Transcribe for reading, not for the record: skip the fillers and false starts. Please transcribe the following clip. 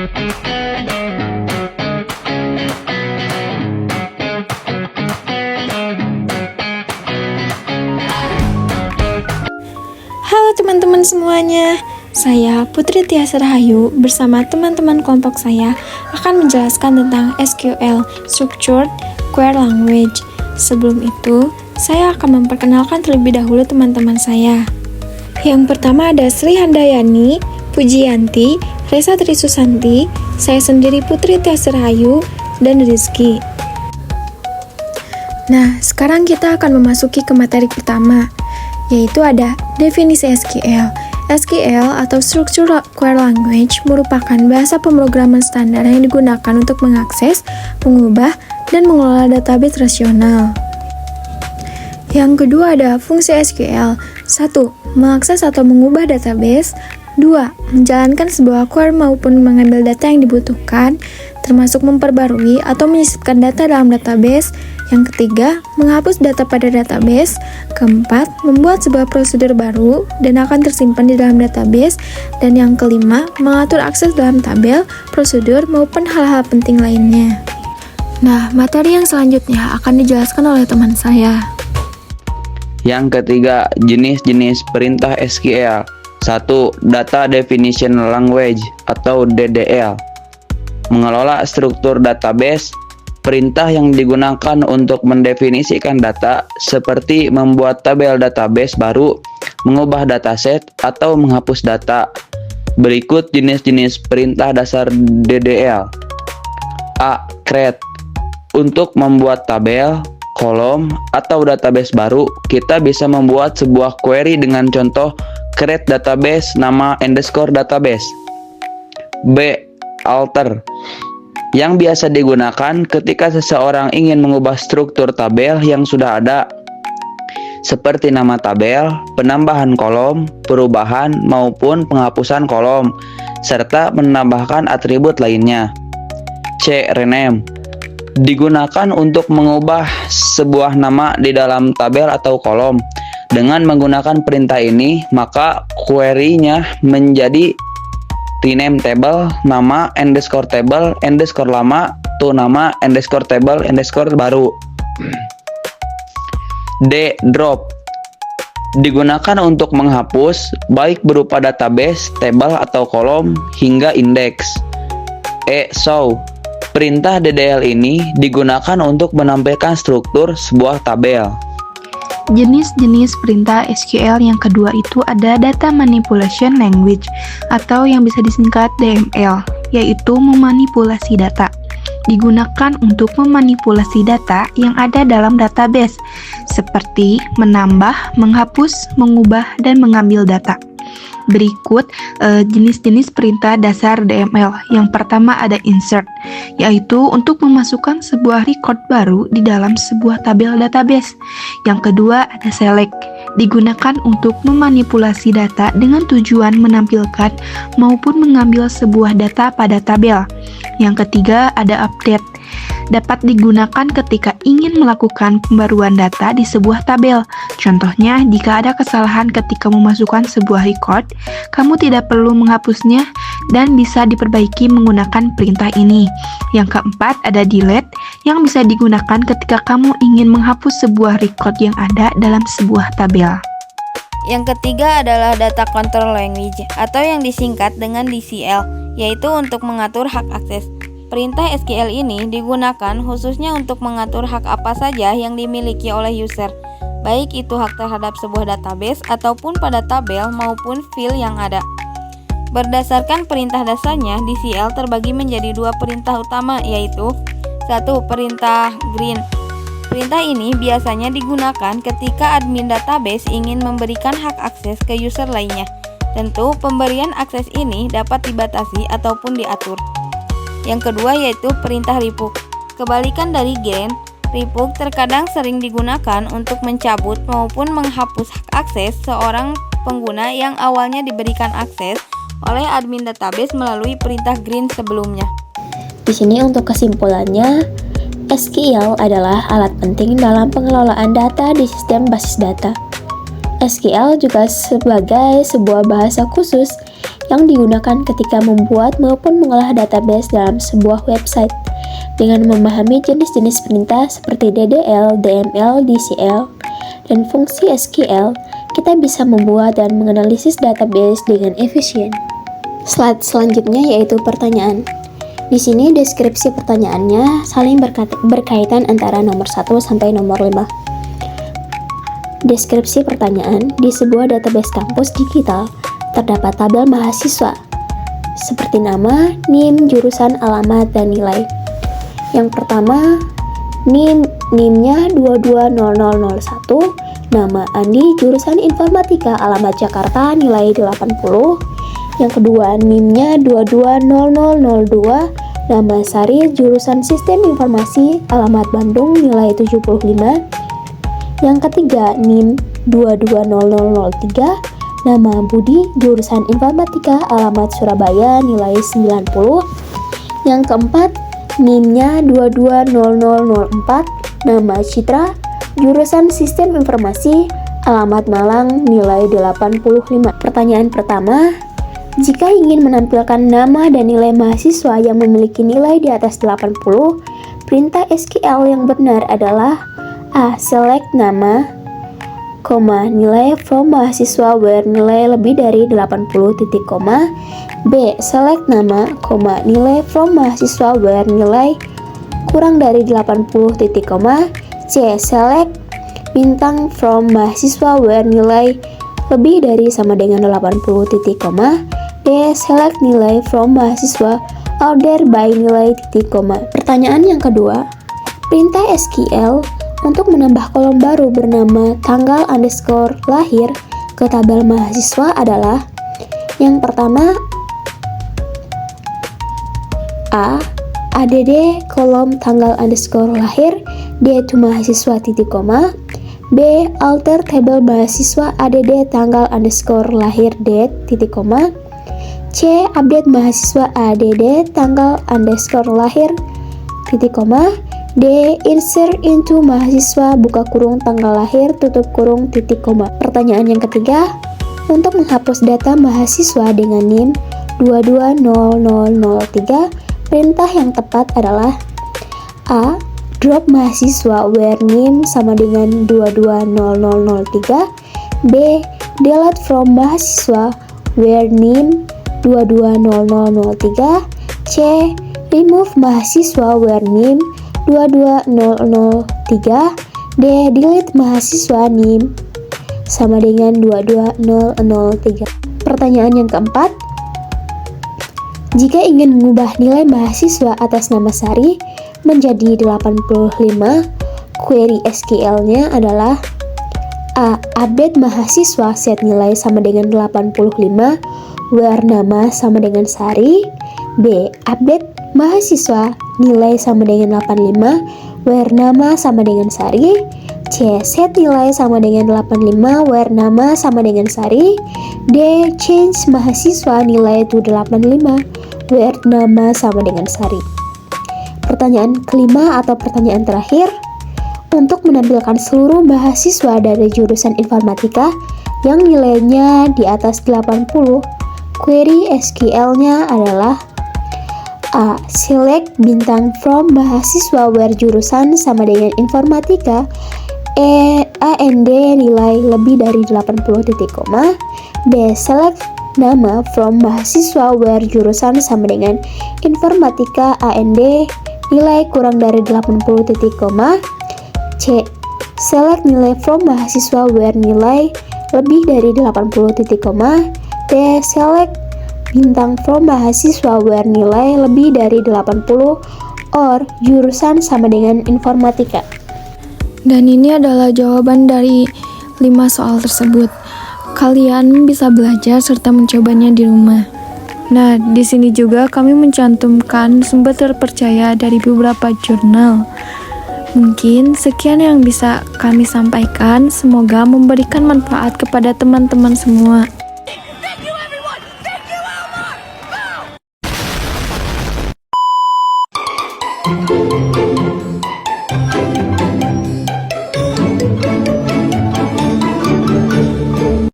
Halo teman-teman semuanya, saya Putri Tias Rahayu bersama teman-teman kelompok saya akan menjelaskan tentang SQL, Structured Query Language. Sebelum itu, saya akan memperkenalkan terlebih dahulu teman-teman saya. Yang pertama ada Sri Handayani, Pujiyanti, Resa Trisusanti, saya sendiri Putri Tias Rahayu, dan Rizky. Nah, sekarang kita akan memasuki ke materi pertama, yaitu ada definisi SQL. SQL atau Structured Query Language merupakan bahasa pemrograman standar yang digunakan untuk mengakses, mengubah, dan mengelola database rasional. Yang kedua ada fungsi SQL. 1. Mengakses atau mengubah database. 2. Menjalankan sebuah query maupun mengambil data yang dibutuhkan, termasuk memperbarui atau menyisipkan data dalam database. Yang ketiga, menghapus data pada database. Keempat, membuat sebuah prosedur baru dan akan tersimpan di dalam database. Dan yang kelima, mengatur akses dalam tabel, prosedur, maupun hal-hal penting lainnya. Nah, materi yang selanjutnya akan dijelaskan oleh teman saya. Yang ketiga, jenis-jenis perintah SQL. 1. Data Definition Language atau DDL. Mengelola struktur database. Perintah yang digunakan untuk mendefinisikan data seperti membuat tabel database baru, mengubah dataset, atau menghapus data. Berikut jenis-jenis perintah dasar DDL. A. Create. Untuk membuat tabel, kolom, atau database baru, kita bisa membuat sebuah query dengan contoh create database nama underscore database. B. Alter. Yang biasa digunakan ketika seseorang ingin mengubah struktur tabel yang sudah ada, seperti nama tabel, penambahan kolom, perubahan maupun penghapusan kolom, serta menambahkan atribut lainnya. C. Rename. Digunakan untuk mengubah sebuah nama di dalam tabel atau kolom. Dengan menggunakan perintah ini, maka query-nya menjadi rename table, nama underscore table underscore lama to nama underscore table underscore baru. D. Drop. Digunakan untuk menghapus, baik berupa database, table atau kolom, hingga indeks. E. Show. Perintah DDL ini digunakan untuk menampilkan struktur sebuah tabel. Jenis-jenis perintah SQL yang kedua itu ada Data Manipulation Language atau yang bisa disingkat DML, yaitu memanipulasi data. Digunakan untuk memanipulasi data yang ada dalam database, seperti menambah, menghapus, mengubah, dan mengambil data. Berikut jenis-jenis perintah dasar DML. Yang pertama ada insert, yaitu untuk memasukkan sebuah record baru di dalam sebuah tabel database. Yang kedua ada select, digunakan untuk memanipulasi data dengan tujuan menampilkan maupun mengambil sebuah data pada tabel. Yang ketiga ada update, dapat digunakan ketika ingin melakukan pembaruan data di sebuah tabel. Contohnya, jika ada kesalahan ketika memasukkan sebuah record, kamu tidak perlu menghapusnya dan bisa diperbaiki menggunakan perintah ini. Yang keempat ada delete, yang bisa digunakan ketika kamu ingin menghapus sebuah record yang ada dalam sebuah tabel. Yang ketiga adalah Data Control Language atau yang disingkat dengan DCL, yaitu untuk mengatur hak akses. Perintah SQL ini digunakan khususnya untuk mengatur hak apa saja yang dimiliki oleh user, baik itu hak terhadap sebuah database ataupun pada tabel maupun file yang ada. Berdasarkan perintah dasarnya, DCL terbagi menjadi dua perintah utama, yaitu 1. Perintah green. Perintah ini biasanya digunakan ketika admin database ingin memberikan hak akses ke user lainnya. Tentu, pemberian akses ini dapat dibatasi ataupun diatur. Yang kedua yaitu perintah revoke. Kebalikan dari gain, revoke terkadang sering digunakan untuk mencabut maupun menghapus hak akses seorang pengguna yang awalnya diberikan akses oleh admin database melalui perintah green sebelumnya. Di sini untuk kesimpulannya, SQL adalah alat penting dalam pengelolaan data di sistem basis data. SQL juga sebagai sebuah bahasa khusus yang digunakan ketika membuat maupun mengolah database dalam sebuah website. Dengan memahami jenis-jenis perintah seperti DDL, DML, DCL, dan fungsi SQL, kita bisa membuat dan menganalisis database dengan efisien. Slide selanjutnya yaitu pertanyaan. Di sini deskripsi pertanyaannya saling berkaitan antara nomor 1 sampai nomor 5. Deskripsi pertanyaan: di sebuah database kampus digital terdapat tabel mahasiswa seperti nama, NIM, jurusan, alamat, dan nilai. Yang pertama, NIM-nya 220001, nama Andi, jurusan informatika, alamat Jakarta, nilai 80. Yang kedua, NIM-nya 220002, nama Sari, jurusan sistem informasi, alamat Bandung, nilai 75. Yang ketiga, NIM 220003, nama Budi, jurusan informatika, alamat Surabaya, nilai 90. Yang keempat, NIM-nya 220004, nama Citra, jurusan sistem informasi, alamat Malang, nilai 85. Pertanyaan pertama, jika ingin menampilkan nama dan nilai mahasiswa yang memiliki nilai di atas 80, perintah SQL yang benar adalah A. Select nama, nilai from mahasiswa where nilai lebih dari 80, B. Select nama, nilai from mahasiswa where nilai kurang dari 80, C. Select bintang from mahasiswa where nilai lebih dari sama dengan 80, D. Select nilai from mahasiswa order by nilai, Pertanyaan yang kedua, perintah SQL untuk menambah kolom baru bernama tanggal underscore lahir ke tabel mahasiswa adalah: yang pertama, A. add kolom tanggal underscore lahir D to mahasiswa B. alter table mahasiswa add tanggal underscore lahir D C. update mahasiswa add tanggal underscore lahir D. insert into mahasiswa buka kurung tanggal lahir tutup kurung . Pertanyaan yang ketiga, untuk menghapus data mahasiswa dengan NIM 220003, perintah yang tepat adalah A. drop mahasiswa where NIM sama dengan 220003, B. delete from mahasiswa where NIM 220003, C. remove mahasiswa where NIM 22003, D. delete mahasiswa NIM sama dengan 22003. Pertanyaan yang keempat, jika ingin mengubah nilai mahasiswa atas nama Sari menjadi 85, query SQL-nya adalah A. update mahasiswa set nilai sama dengan 85 where nama sama dengan Sari, B. update mahasiswa nilai sama dengan 85 where nama sama dengan Sari, C. set nilai sama dengan 85 where nama sama dengan Sari, D. change mahasiswa nilai to 85 where nama sama dengan Sari. Pertanyaan kelima atau pertanyaan terakhir, untuk menampilkan seluruh mahasiswa dari jurusan informatika yang nilainya di atas 80, query SQL-nya adalah A. select bintang from mahasiswa where jurusan sama dengan informatika AND nilai lebih dari 80, B. select nama from mahasiswa where jurusan sama dengan informatika AND nilai kurang dari 80, C. select nilai from mahasiswa where nilai lebih dari 80, D. select bintang from mahasiswa where nilai lebih dari 80 or jurusan sama dengan informatika. Dan ini adalah jawaban dari 5 soal tersebut. Kalian bisa belajar serta mencobanya di rumah. Nah, di sini juga kami mencantumkan sumber terpercaya dari beberapa jurnal. Mungkin sekian yang bisa kami sampaikan. Semoga memberikan manfaat kepada teman-teman semua.